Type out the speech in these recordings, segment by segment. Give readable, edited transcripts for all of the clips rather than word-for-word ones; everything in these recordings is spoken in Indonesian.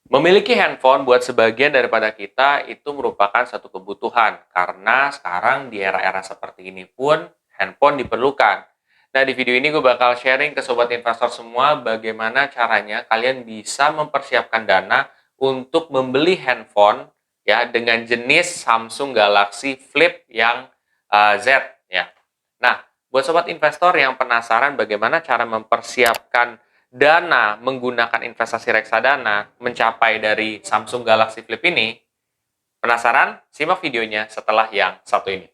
Memiliki handphone buat sebagian daripada kita itu merupakan satu kebutuhan karena sekarang di era-era seperti ini pun handphone diperlukan. Nah, di video ini gue bakal sharing ke sobat investor semua bagaimana caranya kalian bisa mempersiapkan dana untuk membeli handphone ya dengan jenis Samsung Galaxy Flip yang Z ya. Nah, buat sobat investor yang penasaran bagaimana cara mempersiapkan dana menggunakan investasi reksadana mencapai dari Samsung Galaxy Flip ini, penasaran? Simak videonya setelah yang satu ini.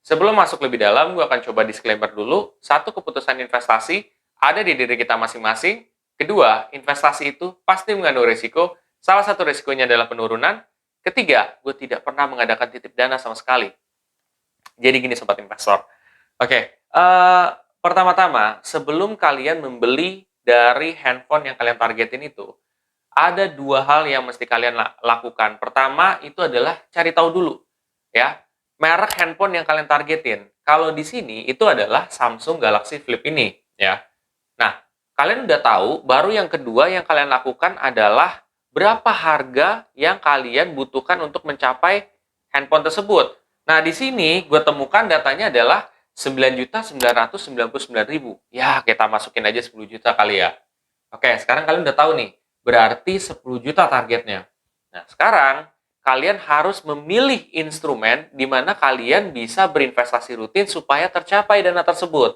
Sebelum masuk lebih dalam, gue akan coba disclaimer dulu. Satu, keputusan investasi ada di diri kita masing-masing. Kedua, investasi itu pasti mengandung risiko. Salah satu risikonya adalah penurunan. Ketiga, gue tidak pernah mengadakan titip dana sama sekali. Jadi gini sobat investor. Oke, pertama-tama, sebelum kalian membeli dari handphone yang kalian targetin itu, ada dua hal yang mesti kalian lakukan. Pertama, itu adalah cari tahu dulu, ya, merek handphone yang kalian targetin. Kalau di sini, itu adalah Samsung Galaxy Flip ini, ya. Nah, kalian udah tahu, baru yang kedua yang kalian lakukan adalah berapa harga yang kalian butuhkan untuk mencapai handphone tersebut. Nah, di sini gue temukan datanya adalah 9.999.000. Ya, kita masukin aja 10 juta kali ya. Oke, sekarang kalian udah tahu nih, berarti 10 juta targetnya. Nah, sekarang kalian harus memilih instrumen di mana kalian bisa berinvestasi rutin supaya tercapai dana tersebut.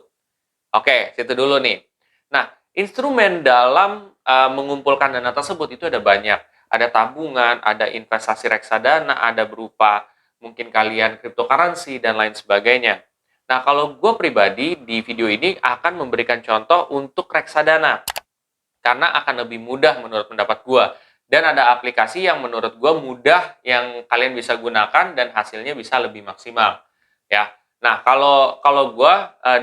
Oke, situ dulu nih. Nah, instrumen dalam mengumpulkan dana tersebut itu ada banyak. Ada tabungan, ada investasi reksadana, ada berupa mungkin kalian cryptocurrency, dan lain sebagainya. Nah, kalau gue pribadi di video ini akan memberikan contoh untuk reksadana. Karena akan lebih mudah menurut pendapat gue. Dan ada aplikasi yang menurut gue mudah yang kalian bisa gunakan dan hasilnya bisa lebih maksimal. Ya, nah, kalau gue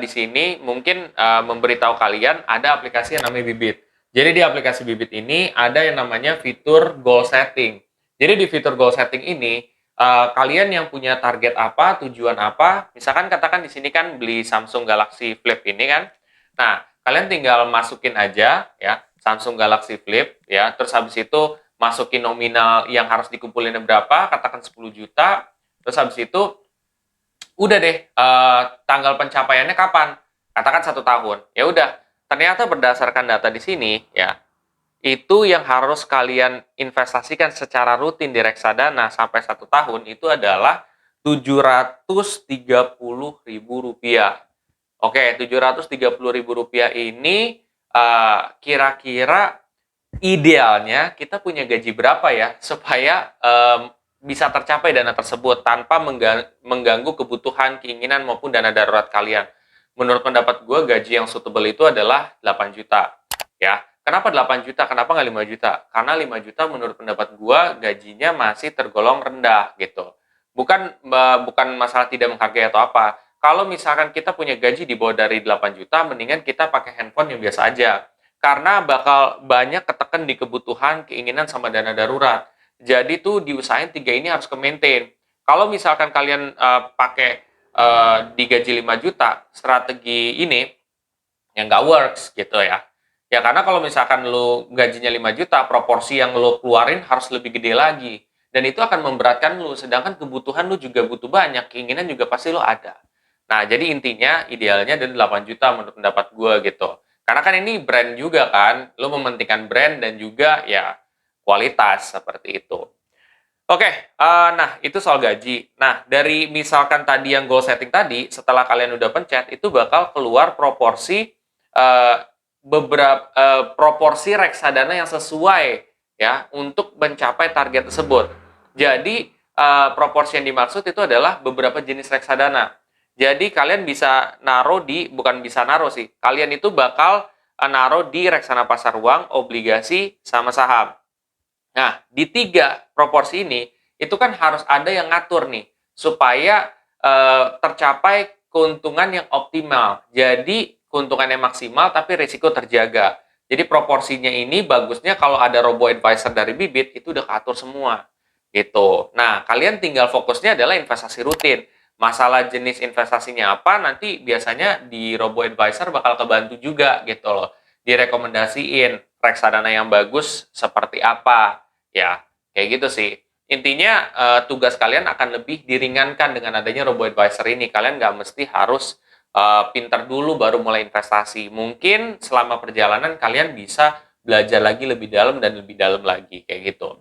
di sini mungkin memberitahu kalian ada aplikasi yang namanya Bibit. Jadi di aplikasi Bibit ini ada yang namanya fitur goal setting. Jadi di fitur goal setting ini kalian yang punya target apa, tujuan apa, misalkan katakan di sini kan beli Samsung Galaxy Flip ini kan. Nah, kalian tinggal masukin aja ya Samsung Galaxy Flip ya, terus habis itu masukin nominal yang harus dikumpulin berapa, katakan 10 juta, terus habis itu udah deh, tanggal pencapaiannya kapan? Katakan 1 tahun. Ya udah, ternyata berdasarkan data di sini, ya, itu yang harus kalian investasikan secara rutin di reksadana sampai 1 tahun itu adalah Rp730.000. Oke, Rp730.000 ini kira-kira idealnya kita punya gaji berapa ya supaya bisa tercapai dana tersebut tanpa mengganggu kebutuhan, keinginan, maupun dana darurat kalian. Menurut pendapat gue, gaji yang suitable itu adalah 8 juta. Ya, kenapa 8 juta? Kenapa nggak 5 juta? Karena 5 juta menurut pendapat gue gajinya masih tergolong rendah gitu. Bukan masalah tidak menghargai atau apa. Kalau misalkan kita punya gaji di bawah dari 8 juta, mendingan kita pakai handphone yang biasa aja. Karena bakal banyak ketekan di kebutuhan, keinginan, sama dana darurat. Jadi tuh diusahain tiga ini harus ke-maintain. Kalau misalkan kalian pakai di gaji 5 juta, strategi ini yang nggak works gitu ya. Ya karena kalau misalkan lu gajinya 5 juta, proporsi yang lu keluarin harus lebih gede lagi. Dan itu akan memberatkan lu, sedangkan kebutuhan lu juga butuh banyak, keinginan juga pasti lu ada. Nah, jadi intinya idealnya dari 8 juta menurut pendapat gue gitu. Karena kan ini brand juga kan, lu mementingkan brand dan juga ya kualitas seperti itu. Oke, nah itu soal gaji. Nah, dari misalkan tadi yang goal setting tadi, setelah kalian udah pencet, itu bakal keluar proporsi uh, proporsi reksadana yang sesuai ya untuk mencapai target tersebut. Jadi proporsi yang dimaksud itu adalah beberapa jenis reksadana. Jadi kalian bisa naruh di, bukan bisa naruh sih, kalian itu bakal naruh di reksadana pasar uang, obligasi, sama saham. Nah, di 3 proporsi ini, itu kan harus ada yang ngatur nih, supaya tercapai keuntungan yang optimal. Jadi, keuntungannya maksimal, tapi risiko terjaga. Jadi, proporsinya ini bagusnya kalau ada robo-advisor dari Bibit, itu udah keatur semua. Gitu. Nah, kalian tinggal fokusnya adalah investasi rutin. Masalah jenis investasinya apa, nanti biasanya di robo-advisor bakal kebantu juga gitu loh. Direkomendasiin reksadana yang bagus seperti apa. Ya, kayak gitu sih. Intinya tugas kalian akan lebih diringankan dengan adanya robo-advisor ini. Kalian nggak mesti harus pinter dulu baru mulai investasi. Mungkin selama perjalanan kalian bisa belajar lagi lebih dalam dan lebih dalam lagi. Kayak gitu.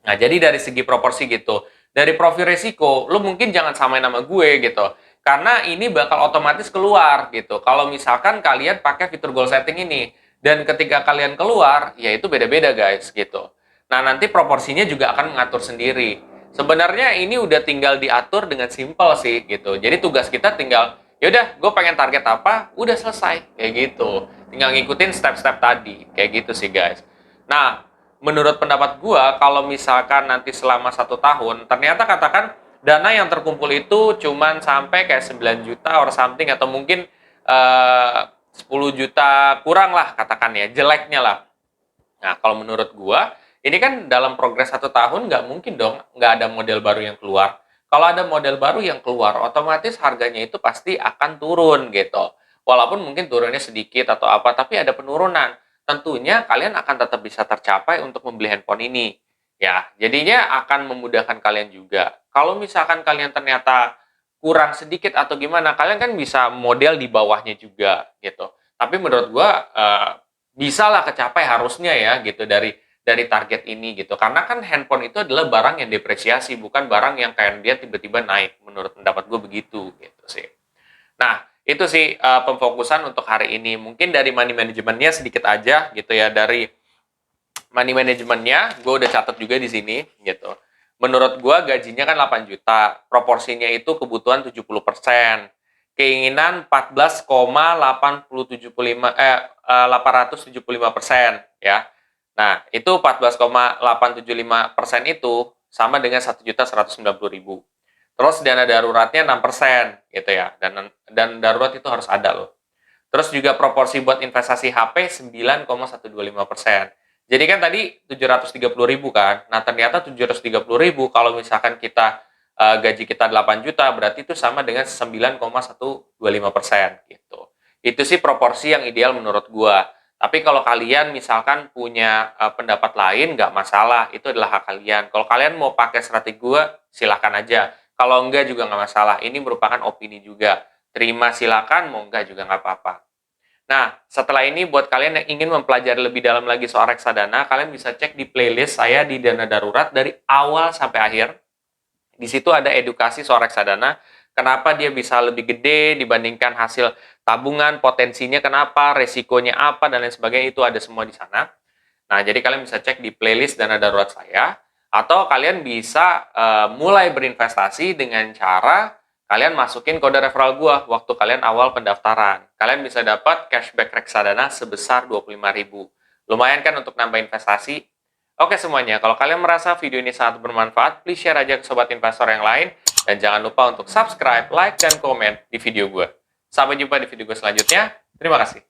Nah, jadi dari segi proporsi gitu. Dari profil risiko, lu mungkin jangan samain nama gue gitu. Karena ini bakal otomatis keluar gitu. Kalau misalkan kalian pakai fitur goal setting ini. Dan ketika kalian keluar, ya itu beda-beda guys gitu. Nah, nanti proporsinya juga akan mengatur sendiri. Sebenarnya ini udah tinggal diatur dengan simpel sih gitu. Jadi tugas kita tinggal, yaudah gue pengen target apa, udah selesai. Kayak gitu. Tinggal ngikutin step-step tadi. Kayak gitu sih guys. Nah, menurut pendapat gua, kalau misalkan nanti selama 1 tahun, ternyata katakan dana yang terkumpul itu cuman sampai kayak 9 juta or something, atau mungkin 10 juta kurang lah, katakan ya, jeleknya lah. Nah, kalau menurut gua, ini kan dalam progres 1 tahun nggak mungkin dong nggak ada model baru yang keluar. Kalau ada model baru yang keluar, otomatis harganya itu pasti akan turun gitu. Walaupun mungkin turunnya sedikit atau apa, tapi ada penurunan. Tentunya kalian akan tetap bisa tercapai untuk membeli handphone ini. Ya, jadinya akan memudahkan kalian juga. Kalau misalkan kalian ternyata kurang sedikit atau gimana, kalian kan bisa model di bawahnya juga gitu. Tapi menurut gua bisa lah kecapai harusnya ya gitu dari target ini gitu. Karena kan handphone itu adalah barang yang depresiasi, bukan barang yang kayak dia tiba-tiba naik. Menurut pendapat gue begitu gitu sih. Nah, itu sih pemfokusan untuk hari ini. Mungkin dari money manajemennya sedikit aja gitu ya. Dari money manajemennya, gue udah catat juga di sini gitu. Menurut gue gajinya kan 8 juta, proporsinya itu kebutuhan 70%, keinginan 875% ya. Nah, itu 14,875% itu sama dengan 1.190.000. Terus dana daruratnya 6% gitu ya. Dan darurat itu harus ada loh. Terus juga proporsi buat investasi HP 9,125%. Jadi kan tadi 730.000 kan. Nah, ternyata 730.000 kalau misalkan kita gaji kita 8 juta, berarti itu sama dengan 9,125% gitu. Itu sih proporsi yang ideal menurut gua. Tapi kalau kalian misalkan punya pendapat lain, nggak masalah. Itu adalah hak kalian. Kalau kalian mau pakai strategi gua, silahkan aja. Kalau enggak juga nggak masalah. Ini merupakan opini juga. Terima silakan, mau enggak juga nggak apa-apa. Nah, setelah ini buat kalian yang ingin mempelajari lebih dalam lagi soal reksadana, kalian bisa cek di playlist saya di Dana Darurat dari awal sampai akhir. Di situ ada edukasi soal reksadana, kenapa dia bisa lebih gede dibandingkan hasil tabungan, potensinya kenapa, resikonya apa, dan lain sebagainya, itu ada semua di sana. Nah, jadi kalian bisa cek di playlist Dana Darurat saya, atau kalian bisa mulai berinvestasi dengan cara kalian masukin kode referral gua waktu kalian awal pendaftaran. Kalian bisa dapat cashback reksadana sebesar 25.000. Lumayan kan untuk nambah investasi? Oke semuanya, kalau kalian merasa video ini sangat bermanfaat, please share aja ke sobat investor yang lain. Dan jangan lupa untuk subscribe, like, dan komen di video gue. Sampai jumpa di video gue selanjutnya. Terima kasih.